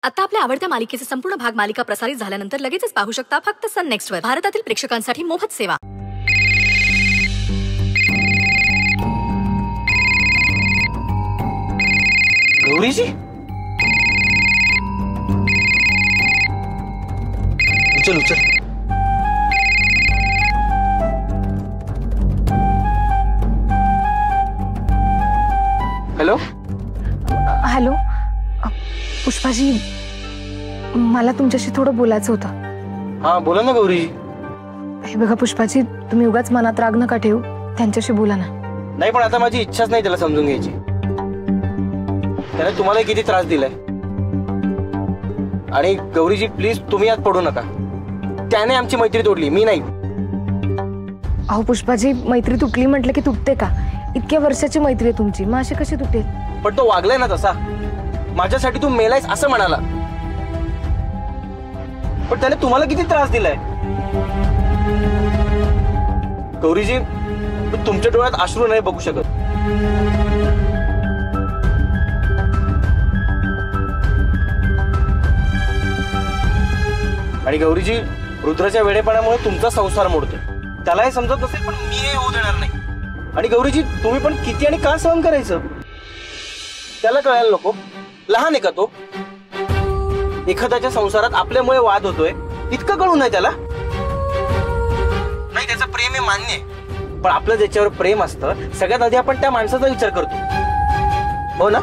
आता आपल्या आवडत्या मालिकेचे संपूर्ण भाग मालिका प्रसारित झाल्यानंतर लगेचच पाहू शकता फक्त सन नेक्स्ट वर. भारतातील प्रेक्षकांसाठी मोफत सेवा. गौरीजी, उचल उचल. हॅलो हॅलो पुष्पाजी, मला तुमच्याशी थोडं बोलायचं होतं. हा बोला ना गौरीजी. हे बघा पुष्पाजी, तुम्ही उगाच मनात राग नका ठेवू, त्यांच्याशी बोला ना. नाही पण आता माझी इच्छाच नाही त्याला समजून घ्यायची. त्याने तुम्हाला किती त्रास दिलाय. आणि गौरीजी प्लीज तुम्ही यात पडू नका. त्याने आमची मैत्री तोडली, मी नाही. अहो पुष्पाजी, मैत्री तुटली म्हटलं की तुटते का? इतक्या वर्षाची मैत्री आहे तुमची, मग अशी कशी तुटेल? पण तो वागलाय ना तसा. माझ्यासाठी तू मेलायस असं म्हणाला. पण त्याने तुम्हाला किती त्रास दिलाय. गौरीजी, तुमच्या डोळ्यात अश्रू नाही बघू शकत. आणि गौरीजी, रुद्राच्या वेडेपणामुळे तुमचा संसार मोडतोय. त्याला हे समजत नसेल पण मी हे होऊ देणार नाही. आणि गौरीजी, तुम्ही पण किती आणि का सहन करायचं? त्याला कळायला नको. लहान आहे का तो? एखाद्याच्या संसारात आपल्यामुळे वाद होतोय इतकं कळू नये त्याला. नाही, त्याचं प्रेम आहे मान्य आहे, पण आपलं ज्याच्यावर प्रेम असतं सगळ्यात आधी आपण त्या माणसाचा विचार करतो, हो ना?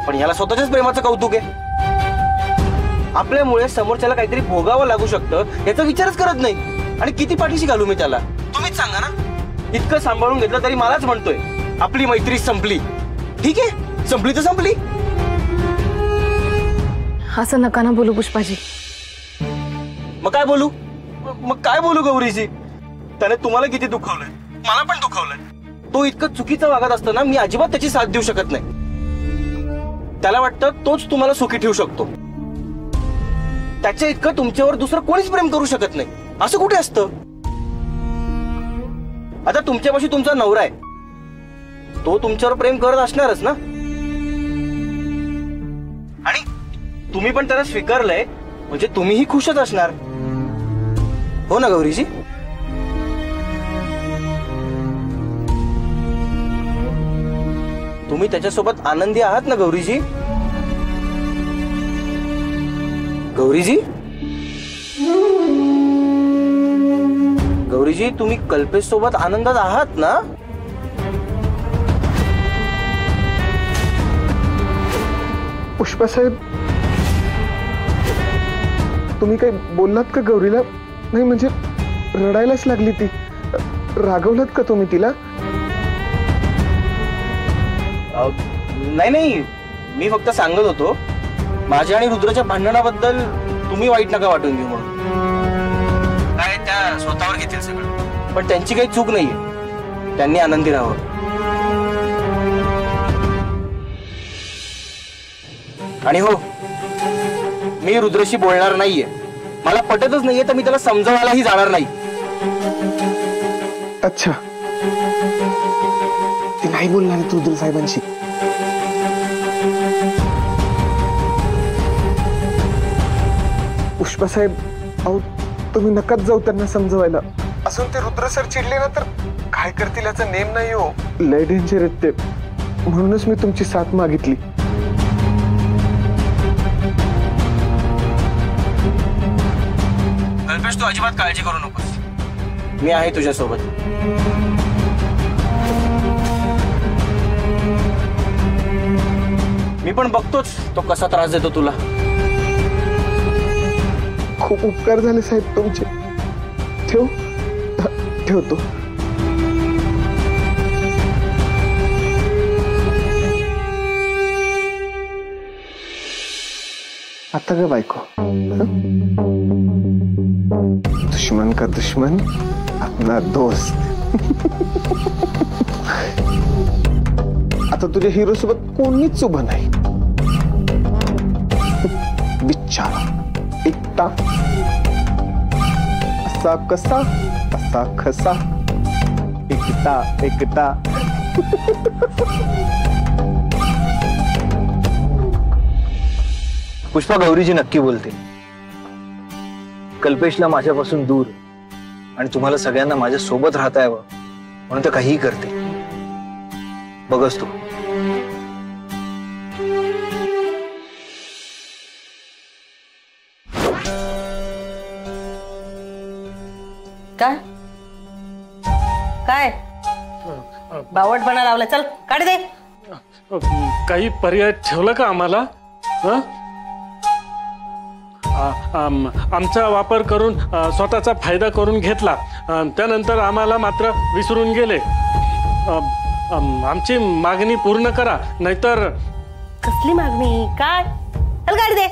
पण याला स्वतःच्याच प्रेमाचं कौतुक आहे. आपल्यामुळे समोरच्याला काहीतरी भोगावं लागू शकतं याचा विचारच करत नाही. आणि किती पाठीशी घालू मी त्याला? तुम्हीच सांगा ना. इतकं सांभाळून घेतलं तरी मलाच म्हणतोय आपली मैत्री संपली. ठीक आहे, संपली तर संपली. असं नका ना बोलू पुष्पाजी. मग काय बोलू? मग काय बोलू गौरीजी? त्याने तुम्हाला किती दुखवलंय, मला पण दुखवलंय. तो इतकं चुकीचं वागत असताना मी अजिबात त्याची साथ देऊ शकत नाही. त्याला वाटतं तोच तुम्हाला सुखी ठेवू शकतो. त्याच्या इतकं तुमच्यावर दुसरं कोणीच प्रेम करू शकत नाही. असं कुठे असतं? आता तुमच्यापाशी तुमचा नवरा आहे, तो तुमच्यावर प्रेम करत असणारच ना. आणि तुम्ही पण त्याला स्वीकारलंय म्हणजे तुम्हीही खुशच असणार, हो ना गौरीजी? तुम्ही त्याच्यासोबत आनंदी आहात ना गौरीजी? गौरीजी, गौरीजी, तुम्ही कल्पेश सोबत आनंदात आहात ना? पुष्पा साहेब, तुम्ही काही बोललात का गौरीला? नाही म्हणजे रडायलाच लागली ती. रागवलात का तुम्ही तिला? नाही नाही, मी फक्त सांगत होतो माझ्या आणि रुद्राच्या भांडणाबद्दल तुम्ही वाईट नका वाटून घेऊ म्हणून. काय त्या स्वतःवर घेतील सगळं, पण त्यांची काही चूक नाहीये. त्यांनी आनंदी राहावं. आणि हो, मी रुद्रशी बोलणार नाहीये. मला पटतच नाहीये तर मी त्याला समजावायलाही जाणार नाही. अच्छा, ते नाही बोलणार आहेत रुद्र साहेबांशी. पुष्पा साहेब, अहो तुम्ही नकाच जाऊ त्यांना समजवायला. असून ते रुद्र सर चिडले ना तर काय करतील याचा नेम नाही हो. लय डेंजर आहेत ते. म्हणूनच मी तुमची साथ मागितली. कल्पेश, तू अजिबात काळजी करू नकोस. मी आहे तुझ्यासोबत. मी पण बघतोच तो कसा त्रास देतो तुला. खूप उपकार झाले साहेब तुमचे. ठेवतो. आता का बायको? दुश्मन का दुश्मन अपना दोस्त. आता तुझ्या हिरो सोबत कोणीच उभं नाही. बिचारा एकटा. असा कसा असा खसा. एकटा एकटा. पुष्पा गौरीजी नक्की बोलते. कल्पेशला माझ्यापासून दूर आणि तुम्हाला सगळ्यांना माझ्या सोबत राहता यावं म्हणून तर काहीही करते. बघच तू. काय काय बावटपणा लावला? चल काढ दे. काही पर्याय ठेवला का आम्हाला? आमचा वापर करून स्वतःचा फायदा करून घेतला, त्यानंतर आम्हाला मात्र विसरून गेले. आमची मागणी पूर्ण करा, नाहीतर. कसली मागणी? काय? चल काढ दे.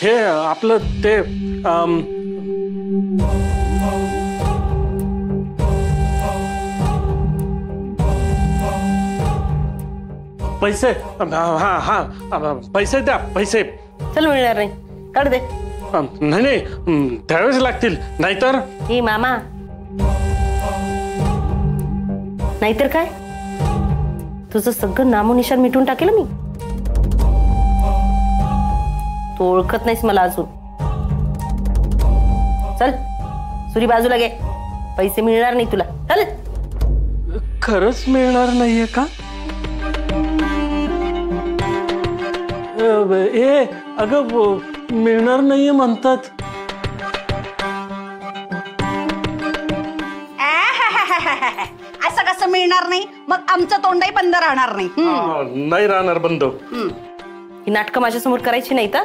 हे आपलं ते पैसे. हा पैसे द्या, पैसे. चल मिळणार नाही, काढ दे. नाही नाही, द्यावेच लागतील, नाहीतर. हे मामा, नाहीतर काय? तुझं सगळं नामोनिशान मिटून टाकेल मी. तू ओळखत नाहीस मला अजून. चल सुरी बाजूला घे, पैसे मिळणार नाही तुला. चल. खरंच मिळणार नाहीये का? ए अगं, मिळणार नाहीये म्हणतात. असं कसं मिळणार नाही? मग आमचं तोंडही बंद राहणार नाही. नाही राहणार बंद. ही नाटकं माझ्यासमोर करायची नाही तर.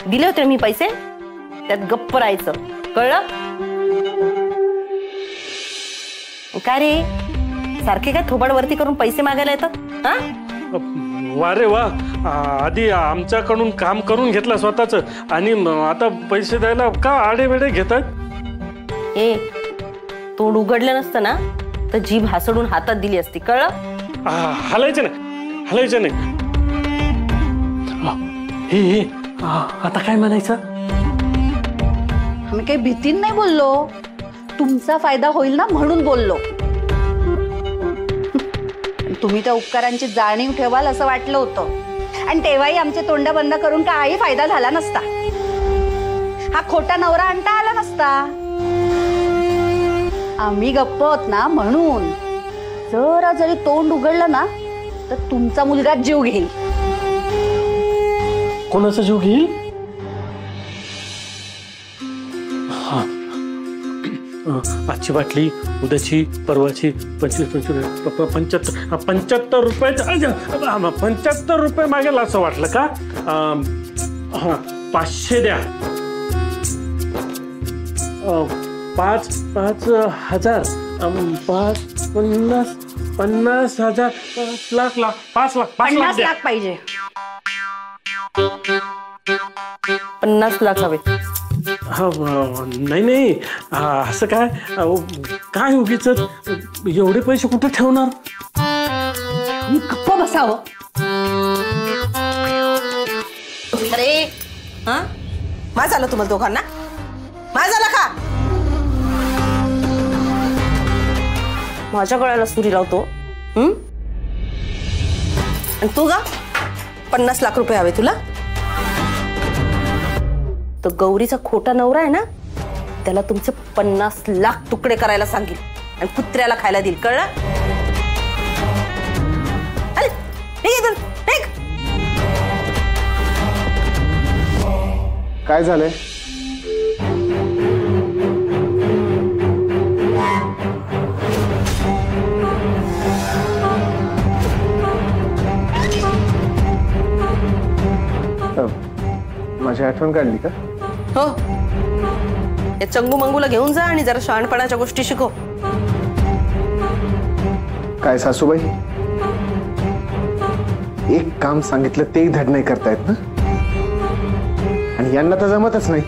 दिले होते मी पैसे, त्यात गप्प राहायचं, कळलं? काय रे, सारखे काय थोबाड वरती करून पैसे मागायला येतात? हा, वा रे वा. आधी आमच्याकडून काम करून घेतलं स्वतःच, आणि आता पैसे द्यायला का आडेवेडे घेतात? ए, तोंड उघडलं नसतं ना तर जीभ हासडून हातात दिली असती, कळलं? हलायचं नाही, हलायचं नाही. हे आता काय म्हणायचं? आम्ही काही भीतीन नाही बोललो, तुमचा फायदा होईल ना म्हणून बोललो. तुम्ही त्या उपकारांची जाणीव ठेवाल असं वाटलं होतं, आणि तेव्हाही आमचे तोंड बंद करून काही फायदा झाला नसता. हा खोटा नवरा आणता आला नसता. आम्ही गप्प होत ना म्हणून. जरा जरी तोंड उघडलं ना तर तुमचा मुलगा जीव घेईल. कोणाचा जीव घेईल? आजची बाटली, उद्याची, परवाची, 75 रुपयाचं. 75 रुपये मागेल असं वाटलं का? 500 द्या. 5,000, 50,000, 5 लाख, 5 लाख 50 लाख पाहिजे. 50 लाख हवे. नाही नाही, असं काय? काय उगीच एवढे पैसे कुठे ठेवणार? मी गप्प बसावं. अरे हा, माझ झालं तुम्हाला दोघांना? माझ झाला का? माझ्या गळ्याला सुरी लावतो. आणि तू का 50 लाख रुपये हवे तुला? तो गौरीचा खोटा नवरा आहे ना, त्याला तुमचे 50 लाख तुकडे करायला सांगेल आणि कुत्र्याला खायला देईल, कळलं? अरे ठीक. काय झालंय? माझी आठवण काढली का? हो, या चंगू मंगूला घेऊन जा आणि जरा शहाणपणाच्या गोष्टी शिकव. काय सासूबाई, एक काम सांगितलं तेही धड नाही करतायत ना, आणि यांना तर जमतच नाही.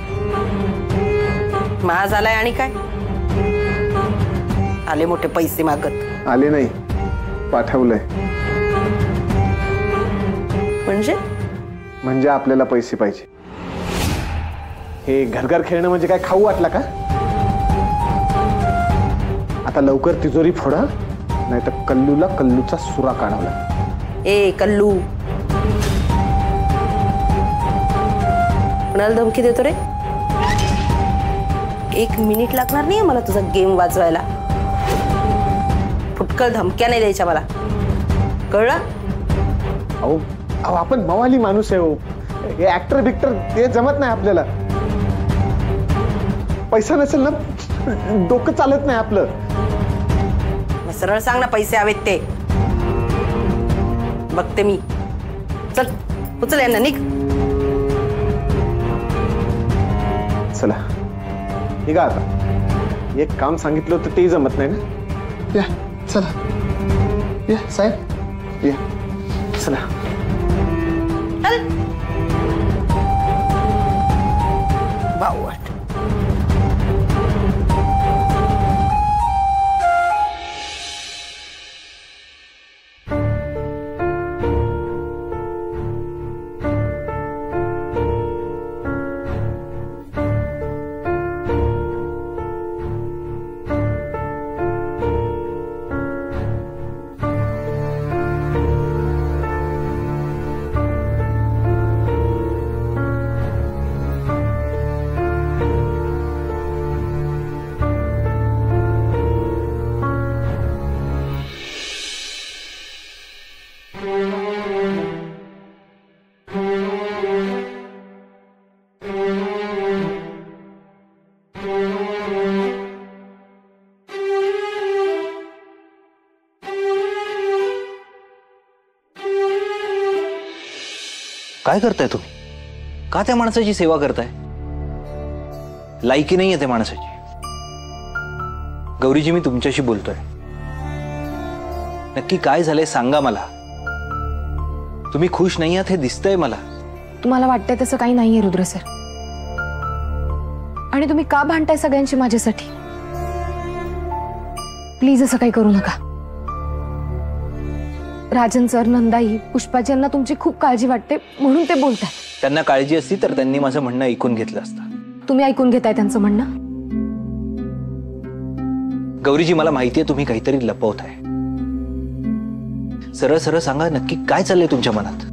माझ आलाय आणि काय? आले मोठे पैसे मागत. आले नाही, पाठवलंय. म्हणजे आपल्याला पैसे पाहिजे. हे घरघर खेळणं म्हणजे काय खाऊ वाटला का? आता लवकर तिजोरी फोडा, नाहीतर कल्लूला कल्लूचा सुरा काढावा. ए कल्लू, कुणाला धमकी देतो रे? 1 मिनिट लागणार नाही मला तुझा गेम वाजवायला. फुटकळ धमक्या नाही द्यायच्या मला, कळलं? अहो अहो आपण मवाली माणूस आहे हो. हे ऍक्टर बिक्टर ते जमत नाही आपल्याला. पैसा नसेल ना डोकं चालत नाही आपलं. मग सरळ सांग ना पैसे हवेत ते. बघते मी. चल उचल यांना, निघ. चला निघा आता. एक काम सांगितलं होतं तेही जमत नाही ना. या चला या साहेब या चला. बावट. काय करताय तुम्ही? का त्या माणसाची सेवा करताय? लायकी नाहीये त्या माणसाची. गौरीजी मी तुमच्याशी बोलतोय. नक्की काय झालंय सांगा मला. तुम्ही खुश नाही आहात हे दिसतंय मला. तुम्हाला वाटतंय तसं काही नाहीये रुद्र सर. आणि तुम्ही का भांडताय सगळ्यांची माझ्यासाठी? प्लीज असं काही करू नका. राजन सर, नंदाई, पुष्पाजी यांना तुमची खूप काळजी वाटते म्हणून ते बोलतात. त्यांना काळजी असती तर त्यांनी माझं म्हणणं ऐकून घेतलं असतं. तुम्ही ऐकून घेताय त्यांचं म्हणणं? गौरीजी मला माहितीये तुम्ही काहीतरी लपवताय. सरळ सरळ सांगा नक्की काय चाललंय तुमच्या मनात.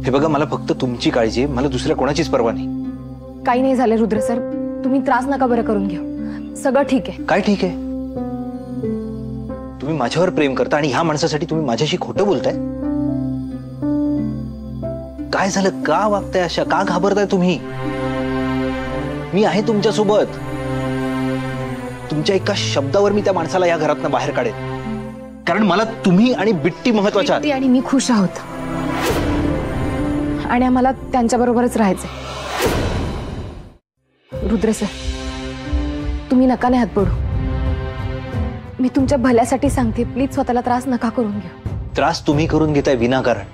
हे बघा मला फक्त तुमची काळजी आहे, मला दुसऱ्या कोणाचीच पर्वा नाही. काही नाही झालं रुद्र सर, तुम्ही त्रास नका बरं करून घेऊ. सगळं ठीक आहे. काय ठीक आहे? तुम्ही माझ्यावर प्रेम करता आणि ह्या माणसासाठी तुम्ही माझ्याशी खोटं बोलताय. काय झालं? का वागताय अशा? का घाबरताय तुम्ही? मी आहे तुमच्या सोबत. तुमच्या एका शब्दावर मी त्या माणसाला या घरातनं बाहेर काढेन. कारण मला तुम्ही आणि बिट्टी महत्वाच्या आहात. बिट्टी आणि मी खुश आहोत आणि आम्हाला त्यांच्या बरोबरच राहायचंय. रुद्र सर, तुम्ही नका नाही हात पडू. मी तुमच्या भल्यासाठी सांगते, प्लीज स्वतःला त्रास नका करून घेऊ. त्रास तुम्ही करून घेताय विनाकारण.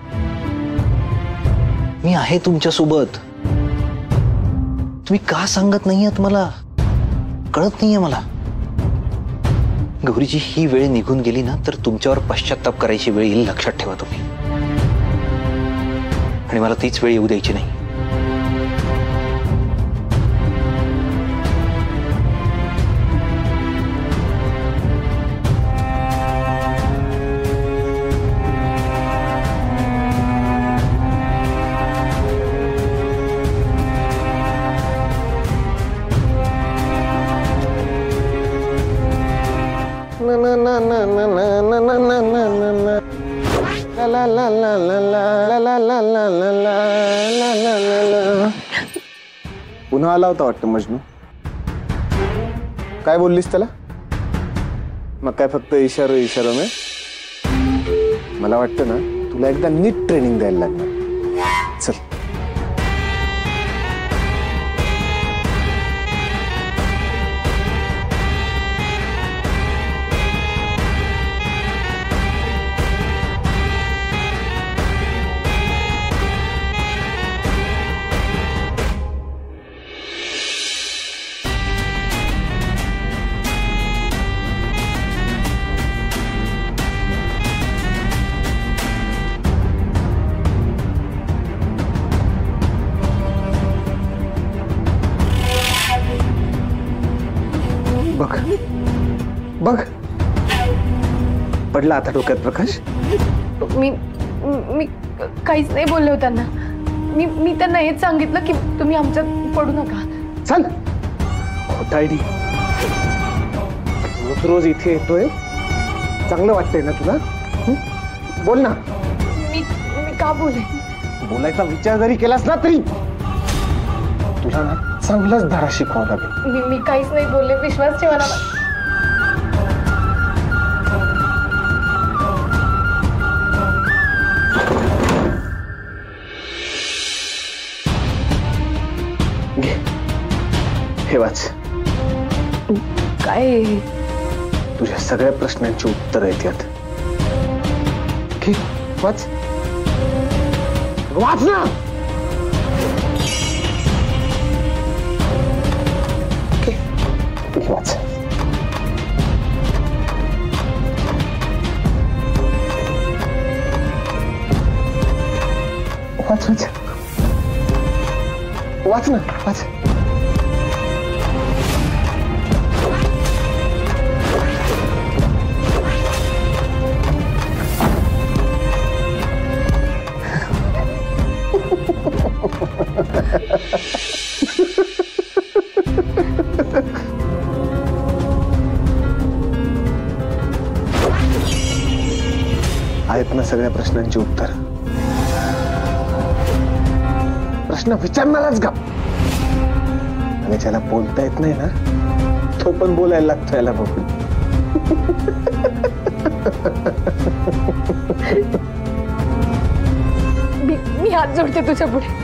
मी आहे तुमच्या सोबत. तुम्ही का सांगत नाहीयेत मला? कळत नाहीये मला. गौरीजी ही वेळ निघून गेली ना तर तुमच्यावर पश्चाताप करायची वेळ येईल, लक्षात ठेवा तुम्ही. आणि मला तीच वेळ येऊ द्यायची नाही. पुन्हा आला होता वाटतं मजनू. काय बोललीस त्याला? मग काय फक्त इशारा इशारा में? मला वाटतं ना तुला एकदा नीट ट्रेनिंग द्यायला लागणार. चल बघ बघ पडला आता डोक्यात प्रकाश. मी काहीच नाही बोलले हो त्यांना. मी त्यांना हेच सांगितलं की तुम्ही आमच्यात पडू नका. चल तायडी, रोज इथे येतोय, चांगलं वाटतंय ना तुला? बोल ना. मी का बोले? बोलायचा विचार जरी केलास ना तरी तुला ना चांगलाच धडा शिकवावा लागेल. मी काहीच नाही बोलले, विश्वास ठेवा ना. हे वाच. काय? तुझ्या सगळ्या प्रश्नांची उत्तर आहेत यात. वाच वाच ना. वाच. वाच वाच वाच ना वाच. आहेत ना सगळ्या प्रश्नांची उत्तर. प्रश्न विचारणारच गप, आणि ज्याला बोलता येत नाही ना तो पण बोलायला लागतो याला बघून. मी हात जोडते तुझ्या पुढे.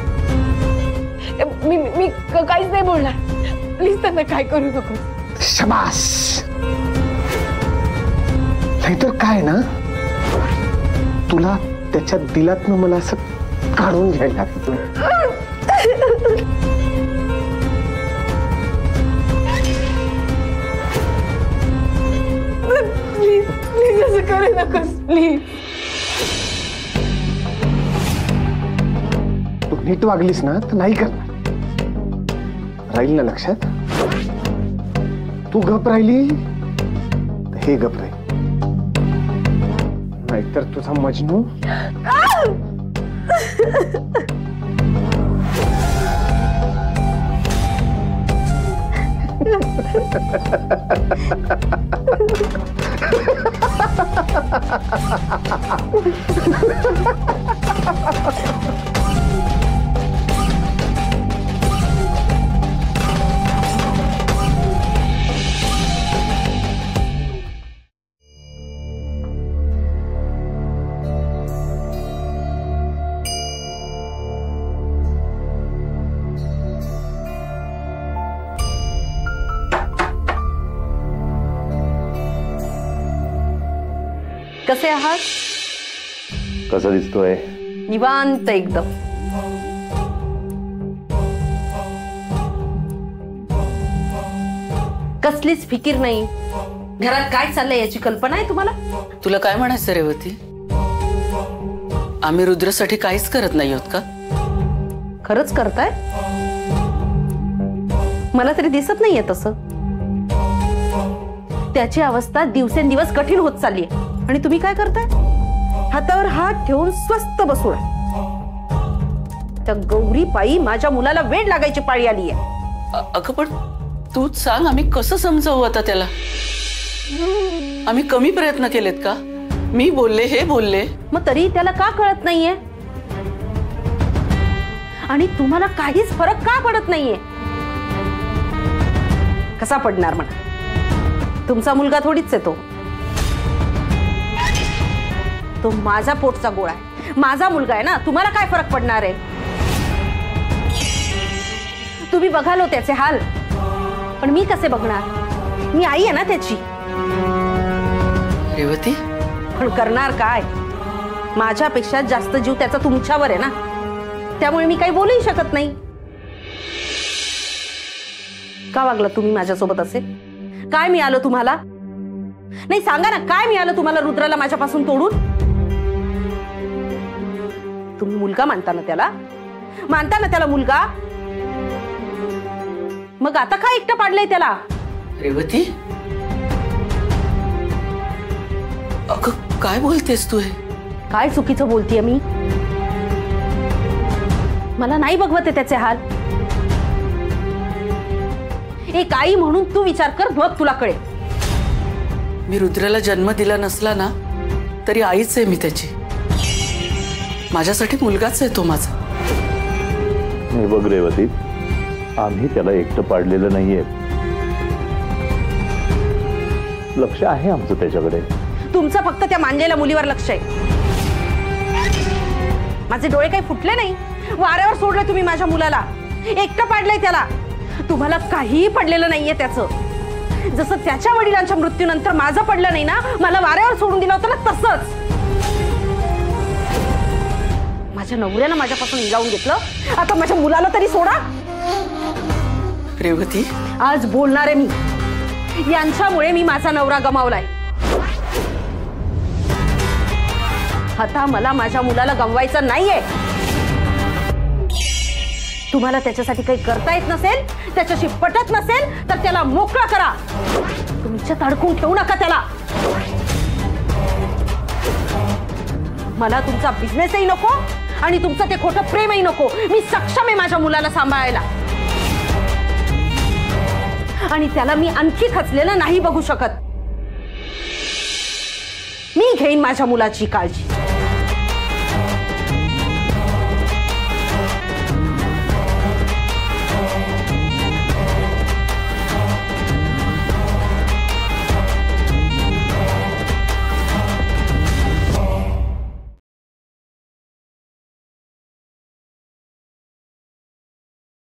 मी काहीच नाही बोलणार. प्लीज त्यांना काय करू नको. शबास. नाहीतर काय ना, तुला त्याच्या दिलातनं मला असं काढून घ्यायला लागतं. प्लीज प्लीज असं करू नकोस प्लीज. तू नीट वागलीस ना तर नाही करणार. राहील ना लक्षात? तू गप राहिली तर हे गप राहील. नाहीतर तुझा मजनू कसे आहात? कसं दिसतोय? निवांत एकदम. कसलीच फिकीर नाही. घरात काय चाललंय याची कल्पना आहे तुम्हाला? तुला काय म्हणायचं रेवती? आम्ही रुद्रसाठी काहीच करत नाही आहोत का? खरंच करताय? मला तरी दिसत नाहीये तसं. त्याची अवस्था दिवसेंदिवस कठीण होत चालली आहे आणि तुम्ही काय करताय? हातावर हात ठेवून स्वस्थ बसून. त्या गौरी पायी माझ्या मुलाला वेड लागायची पाळी आली आहे. अगं पण तूच सांग, आम्ही कसं समजावू आता त्याला? आम्ही कमी प्रयत्न केलेत का? मी बोलले, हे बोलले, मग तरी त्याला का कळत नाहीये? आणि तुम्हाला काहीच फरक का पडत नाहीये? कसा पडणार म्हणा? तुमचा मुलगा थोडीच आहे तो. तो माझा पोटचा गोळा आहे, माझा मुलगा आहे ना. तुम्हाला काय फरक पडणार आहे? तुम्ही बघालो त्याचे हाल, पण मी कसे बघणार? मी आई आहे ना त्याची. रेवती, पण करणार काय? माझ्यापेक्षा जास्त जीव त्याचा तुमच्यावर आहे ना, त्यामुळे मी काही बोलूही शकत नाही. का वागला तुम्ही माझ्यासोबत असे? काय मिळालं तुम्हाला? नाही सांगा ना, काय मिळालं तुम्हाला रुद्राला माझ्यापासून तोडून? तुम्ही मुलगा मानता ना त्याला? मानता ना त्याला मुलगा? मग आता काय एकटं पाडलंय त्याला? रेवती, अगं काय बोलतेस तू? हे काय चुकीचं बोलतीये मी? मला नाही बघवते त्याचे हाल. एक आई म्हणून तू विचार कर, बघ तुला कळेल. मी रुद्राला जन्म दिला नसला ना तरी आईच आहे मी त्याची. माझ्यासाठी मुलगाच आहे तो माझा. हे बघ रेवती, आम्ही त्याला एकटं पाडलेलं नाहीये. लक्ष आहे आमचं त्याच्याकडे. तुमचं फक्त त्या मानलेल्या मुलीवर लक्ष आहे. माझे डोळे काही फुटले नाही. वाऱ्यावर सोडलं तुम्ही माझ्या मुलाला, एकटं पाडलंय त्याला. तुम्हाला काहीही पडलेलं नाहीये त्याचं. जसं त्याच्या वडिलांच्या मृत्यूनंतर माझं पडलं नाही ना, मला वाऱ्यावर सोडून दिलं होतं ना, तसंच माझ्या नवऱ्यानं माझ्यापासून हिरावून घेतलं. आता माझ्या मुलाला तरी सोडा. रेवती, आज बोलणारे मी. यांच्यामुळे मी माझा नवरा गमावलाय. आता मला माझ्या मुलाला गमवायचं नाहीये. तुम्हाला त्याच्यासाठी काही करता येत नसेल, त्याच्याशी पटत नसेल तर त्याला मोकळा करा. तुमच्यात अडकून ठेवू नका त्याला. मला तुमचा बिझनेसही नको आणि तुमचं ते खोटं प्रेमही नको. मी सक्षम आहे माझ्या मुलाला सांभाळायला आणि त्याला मी आणखी खचलेलं नाही बघू शकत. मी घेईन माझ्या मुलाची काळजी.